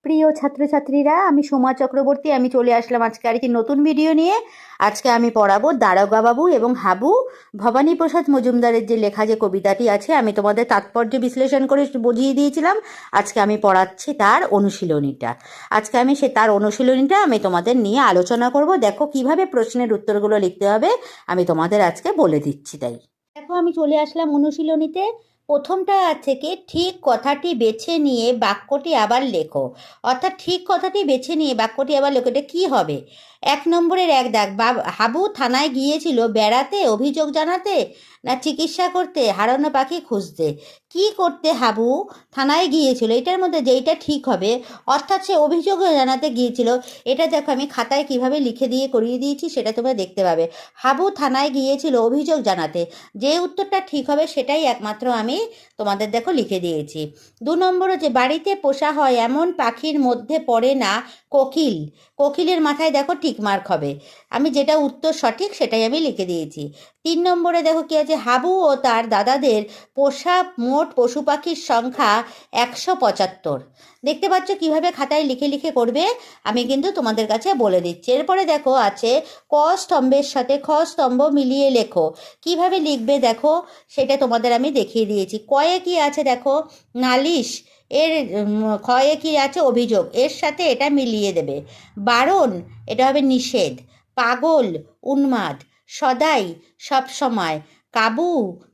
প্রিয় ছাত্রছাত্রীরা, আমি সোমা চক্রবর্তী। আমি চলে আসলাম আজকে আর কি নতুন ভিডিও নিয়ে। আজকে আমি পড়াবো দারোগা বাবু এবং হাবু। ভবানীপ্রসাদ মজুমদারের যে লেখা যে কবিতাটি আছে, আমি তোমাদের তাৎপর্য বিশ্লেষণ করে বুঝিয়ে দিয়েছিলাম। আজকে আমি পড়াচ্ছি তার অনুশীলনীটা। তার অনুশীলনীটা আমি তোমাদের নিয়ে আলোচনা করব। দেখো কিভাবে প্রশ্নের উত্তরগুলো লিখতে হবে আমি তোমাদের আজকে বলে দিচ্ছি। তাই দেখো, আমি চলে আসলাম অনুশীলনীতে। প্রথমটা আছে কি, ঠিক কথাটি বেছে নিয়ে বাক্যটি আবার লেখো। অর্থাৎ ঠিক কথাটি বেছে নিয়ে বাক্যটি আবার লেখো। এটা কী হবে? 1 নম্বরের 1 দাগ, হাবু থানায় গিয়েছিল বেড়াতে, অভিযোগ জানাতে, না চিকিৎসা করতে, হারানো পাখি খুঁজতে? কি করতে হাবু থানায় গিয়েছিল, এটার মধ্যে যেইটা ঠিক হবে, অর্থাৎ সে অভিযোগ জানাতে গিয়েছিল। এটা দেখো আমি খাতায় কিভাবে লিখে দিয়ে করিয়ে দিয়েছি, সেটা তোমরা দেখতে পাবে। হাবু থানায় গিয়েছিল অভিযোগ জানাতে, যে উত্তরটা ঠিক হবে সেটাই একমাত্র আমি তোমাদের দেখো লিখে দিয়েছি। 2 নম্বর হচ্ছে, বাড়িতে পোষা হয় এমন পাখির মধ্যে পড়ে না কোকিল। কোকিলের মাথায় দেখো টিকমার্ক হবে। আমি যেটা উত্তর সঠিক সেটাই আমি লিখে দিয়েছি। 3 নম্বরে দেখো কি আছে, হাবু ও তার দাদাদের পোষা মোট পশু পাখির সংখ্যা 175। দেখতে পাচ্ছ কিভাবে খাতায় লিখে লিখে করবে, আমি কিন্তু তোমাদের কাছে বলে দিচ্ছি। এরপরে দেখো আছে, ক স্তম্ভের সাথে খ স্তম্ভ মিলিয়ে লেখো। কিভাবে লিখবে দেখো, সেটা তোমাদের আমি দেখিয়ে দিয়েছি। কয়ে কি আছে দেখো, নালিশ। এর ক্ষয়ে কি আছে, অভিযোগ। এর সাথে এটা মিলিয়ে দেবে। বারণ, এটা হবে নিষেধ। পাগল, উন্মাদ। সদাই, সব সময়। কাবু,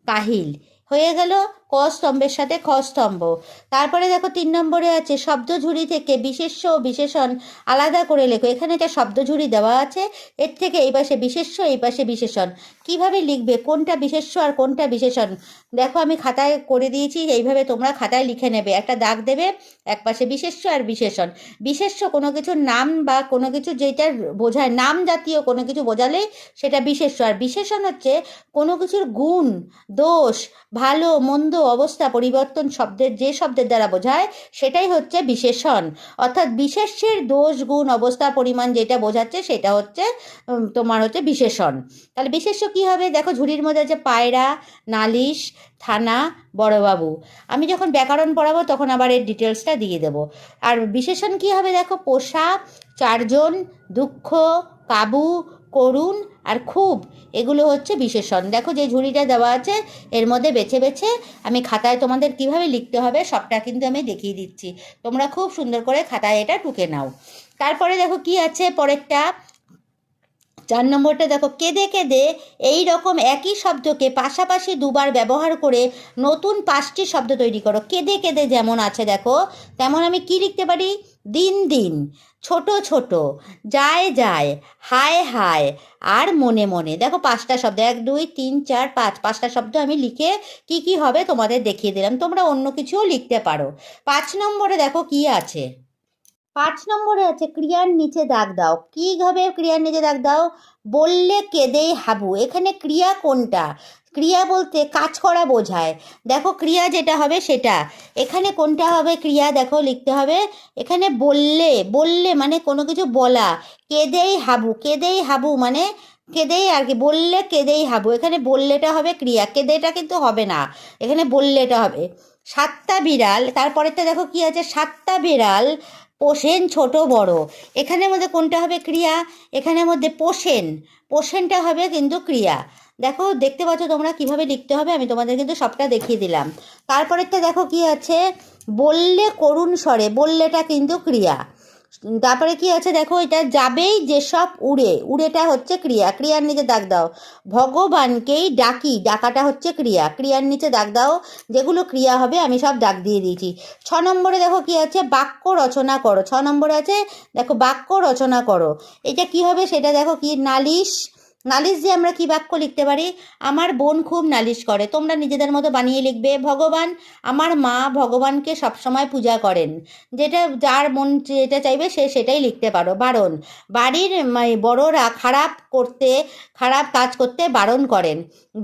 কাহিল। হয়ে গেল ক স্তম্ভের সাথে খ স্তম্ভ। তারপরে দেখো 3 নম্বরে আছে, শব্দঝুড়ি থেকে বিশেষ্য ও বিশেষণ আলাদা করে লেখো। এখানে একটা শব্দঝুড়ি দেওয়া আছে, এর থেকে এই পাশে বিশেষ্য, এই পাশে বিশেষণ। কিভাবে লিখবে, কোনটা বিশেষ্য আর কোনটা বিশেষণ, দেখো আমি খাতায় করে দিয়েছি। এইভাবে তোমরা খাতায় লিখে নেবে। একটা দাগ দেবে, এক পাশে বিশেষ্য আর বিশেষণ। বিশেষ্য কোনো কিছুর নাম বা কোনো কিছু যেটা বোঝায়, নাম জাতীয় কোনো কিছু বোঝালেই সেটা বিশেষ্য। আর বিশেষণ হচ্ছে কোনো কিছুর গুণ, দোষ, ভালো মন্দ, অবস্থা, পরিবর্তন শব্দের যে শব্দের দ্বারা বোঝায় সেটাই হচ্ছে বিশেষণ। অর্থাৎ বিশেষ্যের দোষ, গুণ, অবস্থা, পরিমাণ যেটা বোঝাচ্ছে সেটা হচ্ছে তোমার হচ্ছে বিশেষণ। তাহলে বিশেষ্য কী হবে দেখো, ঝুড়ির মধ্যে আছে পায়রা, নালিশ, থানা, বড়বাবু। আমি যখন ব্যাকরণ পড়াবো তখন আবার এর ডিটেলসটা দিয়ে দেবো। আর বিশেষণ কী হবে দেখো, পোষা, চারজন, দুঃখ, কাবু, করুণ আর খুব, এগুলো হচ্ছে বিশেষণ। দেখো যে ঝুড়িটা দেওয়া আছে এর মধ্যে বেছে বেছে আমি খাতায় তোমাদের কিভাবে লিখতে হবে সবটা কিন্তু আমি দেখিয়ে দিচ্ছি। তোমরা খুব সুন্দর করে খাতায় এটা টুকে নাও। তারপরে দেখো কি আছে পরেরটা, 4 নম্বরটা দেখো, কেঁদে কেঁদে এই রকম একই শব্দকে পাশাপাশি দুবার ব্যবহার করে নতুন 5টি শব্দ তৈরি করো। কেঁদে কেঁদে যেমন আছে দেখো, তেমন আমি কি লিখতে পারি, দিন দিন, ছোট ছোট, যায় যায়, হায় হায়, আর মনে মনে। দেখো 5টা শব্দ, 1 2 3 4 5, 5টা শব্দ আমি লিখে কি কি হবে তোমাদের দেখিয়ে দিলাম। তোমরা অন্য কিছুও লিখতে পারো। 5 নম্বরে দেখো কি আছে, 5 নম্বরে আছে, ক্রিয়ার নিচে দাগ দাও। কীভাবে ক্রিয়ার নিচে দাগ দাও, বললে কেঁদেই হাবু। এখানে ক্রিয়া কোনটা, ক্রিয়া বলতে কাজ করা বোঝায়। দেখো ক্রিয়া যেটা হবে সেটা, এখানে কোনটা হবে ক্রিয়া দেখো লিখতে হবে। এখানে বললে, বললে মানে কোনো কিছু বলা। কেঁদেই হাবু, কেঁদেই হাবু মানে কেঁদেই আর কি, বললে কেঁদেই হাবু। এখানে বললেটা হবে ক্রিয়া, কেঁদেটা কিন্তু হবে না, এখানে বললেটা হবে। 7টা বিড়াল, তারপরেরটা দেখো কি আছে, 7টা বিড়াল পোষেন ছোট বড়। এখানের মধ্যে কোনটা হবে ক্রিয়া, এখানের মধ্যে পোষেন, পোষেনটা হবে কিন্তু ক্রিয়া। দেখো দেখতে পাচ্ছ তোমরা কিভাবে লিখতে হবে, আমি তোমাদের কিন্তু সবটা দেখিয়ে দিলাম। তারপরেরটা দেখো কি আছে, বললে করুণ স্বরে, বললেটা কিন্তু ক্রিয়া। তারপরে কি আছে দেখো, এটা যাবেই যেসব উড়ে, উড়েটা হচ্ছে ক্রিয়া, ক্রিয়ার নিচে দাগ দাও। ভগবানকেই ডাকি, ডাকাটা হচ্ছে ক্রিয়া, ক্রিয়ার নিচে দাগ দাও। যেগুলো ক্রিয়া হবে আমি সব দাগ দিয়ে দিয়েছি। 6 নম্বরে দেখো কি আছে, বাক্য রচনা করো। 6 নম্বরে আছে দেখো, বাক্য রচনা করো। এটা কি হবে সেটা দেখো, কি নালিশ। নালিশ দিয়ে আমরা কি বাক্য লিখতে পারি, আমার বোন খুব নালিশ করে। তোমরা নিজেদের মতো বানিয়ে লিখবে। ভগবান, আমার মা ভগবানকে সবসময় পূজা করেন। যেটা যার মন যেটা চাইবে সে সেটাই লিখতে পারো। বারণ, বাড়ির বড়রা খারাপ কাজ করতে বারণ করেন।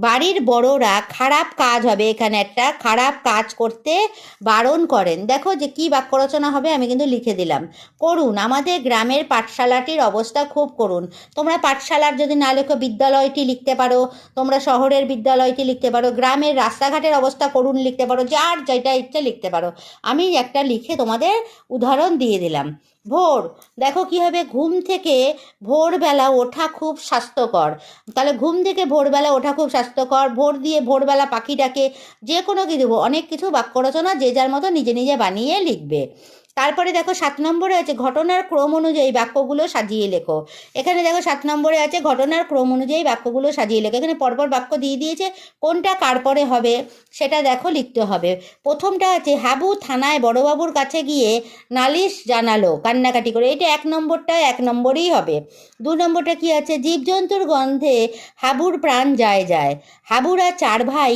বাড়ির বড়রা খারাপ কাজ হবে, এখানে একটা খারাপ কাজ করতে বারণ করেন। দেখো যে কি বাক্য রচনা হবে আমি কিন্তু লিখে দিলাম। করুণ, আমাদের গ্রামের পাঠশালাটির অবস্থা খুব করুণ। তোমরা পাঠশালার যদি না লেখো বিদ্যালয়টি লিখতে পারো, তোমরা শহরের বিদ্যালয়টি লিখতে পারো, গ্রামের রাস্তাঘাটের অবস্থা করুণ লিখতে পারো, যার যেটা ইচ্ছা লিখতে পারো। আমি একটা লিখে তোমাদের উদাহরণ দিয়ে দিলাম। ভোর, দেখো কী হবে, ঘুম থেকে ভোরবেলা ওঠা খুব স্বাস্থ্যকর। তাহলে ঘুম থেকে ভোরবেলা ওঠা খুব স্বাস্থ্যকর, ভোর দিয়ে ভোরবেলা পাখি ডাকে, যে কোনো কিছু, অনেক কিছু বাক্য রচনা যে যার মতো নিজে নিজে বানিয়ে লিখবে। তারপরে দেখো 7 নম্বরে আছে ঘটনার ক্রম অনুযায়ী বাক্যগুলো সাজিয়ে লেখো। এখানে দেখো 7 নম্বরে আছে ঘটনার ক্রম অনুযায়ী বাক্যগুলো সাজিয়ে লেখো। এখানে পরপর বাক্য দিয়ে দিয়েছে, কোনটা কার পরে হবে সেটা দেখো লিখতে হবে। প্রথমটা আছে হাবু থানায় বড়বাবুর কাছে গিয়ে নালিশ জানালো কান্নাকাটি করে, এটা 1 নম্বরটা 1 নম্বরই হবে। 2 নম্বরটা কি আছে, জীবজন্তুর গন্ধে হাবুর প্রাণ যায় যায়, হাবুরা 4 ভাই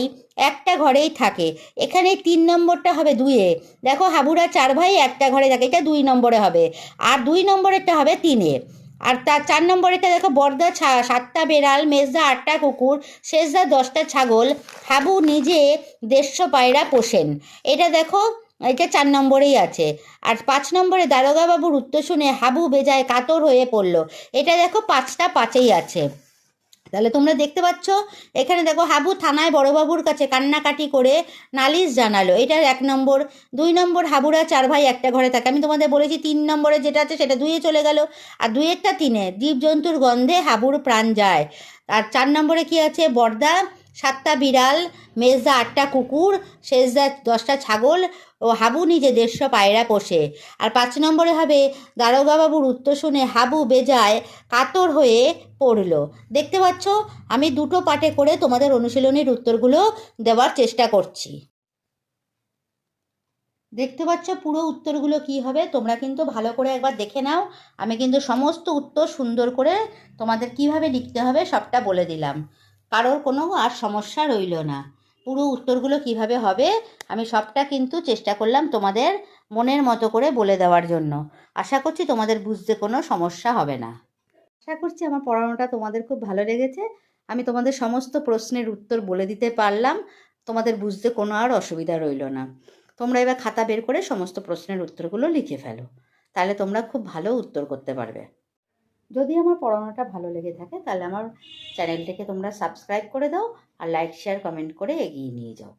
একটা ঘরেই থাকে, এখানে 3 নম্বরটা হবে 2-এ। দেখো হাবুরা 4 ভাই একটা ঘরে থাকে, এটা 2 নম্বরে হবে, আর 2 নম্বরেরটা হবে 3-এ। আর তার 4 নম্বরেরটা দেখো বড়দা 7টা বেড়াল, মেজদা 8টা কুকুর, শেষদা 10টা ছাগল, হাবু নিজে 150 পায়রা পোষেন, এটা দেখো এটা 4 নম্বরেই আছে। আর 5 নম্বরে দারোগা বাবুর উত্তর শুনে হাবু বেজায় কাতর হয়ে পড়ল, এটা দেখো 5টা 5-এই আছে। তাহলে তোমরা দেখতে পাচ্ছ এখানে দেখো হাবু থানায় বড়বাবুর কাছে কান্নাকাটি করে নালিশ জানালো, এটার 1 নম্বর। 2 নম্বর হাবুরা 4 ভাই একটা ঘরে থাকে, আমি তোমাদের বলেছি 3 নম্বরে যেটা আছে সেটা 2-এ চলে গেল, আর 2-এরটা 3-এ, জীবজন্তুর গন্ধে হাবুর প্রাণ যায়। আর 4 নম্বরে কি আছে, বড়দা 7টা বিড়াল, মেজদা 8টা কুকুর, শেষদা 10টা ছাগল ও হাবু নিজে 150 পায়রা পোষে। আর 5 নম্বরে হবে দারোগা বাবুর উত্তর শুনে হাবু বেজায় কাতর হয়ে পড়ল। দেখতে পাচ্ছ আমি 2টো পার্টে করে তোমাদের অনুশীলনীর উত্তরগুলো দেওয়ার চেষ্টা করছি। দেখতে পাচ্ছ পুরো উত্তরগুলো কি হবে, তোমরা কিন্তু ভালো করে একবার দেখে নাও। আমি কিন্তু সমস্ত উত্তর সুন্দর করে তোমাদের কিভাবে লিখতে হবে সবটা বলে দিলাম, কারোর কোনো আর সমস্যা রইল না। পুরো উত্তরগুলো কিভাবে হবে আমি সবটা কিন্তু চেষ্টা করলাম তোমাদের মনের মতো করে বলে দেওয়ার জন্য। আশা করছি তোমাদের বুঝতে কোনো সমস্যা হবে না। আশা করছি আমার পড়ানোটা তোমাদের খুব ভালো লেগেছে। আমি তোমাদের সমস্ত প্রশ্নের উত্তর বলে দিতে পারলাম, তোমাদের বুঝতে কোনো আর অসুবিধা রইল না। তোমরা এবার খাতা বের করে সমস্ত প্রশ্নের উত্তরগুলো লিখে ফেলো, তাহলে তোমরা খুব ভালো উত্তর করতে পারবে। যদি আমার পড়ানোটা ভালো লেগে থাকে তাহলে আমার চ্যানেলটাকে তোমরা সাবস্ক্রাইব করে দাও, আর লাইক শেয়ার কমেন্ট করে এগিয়ে নিয়ে যাও।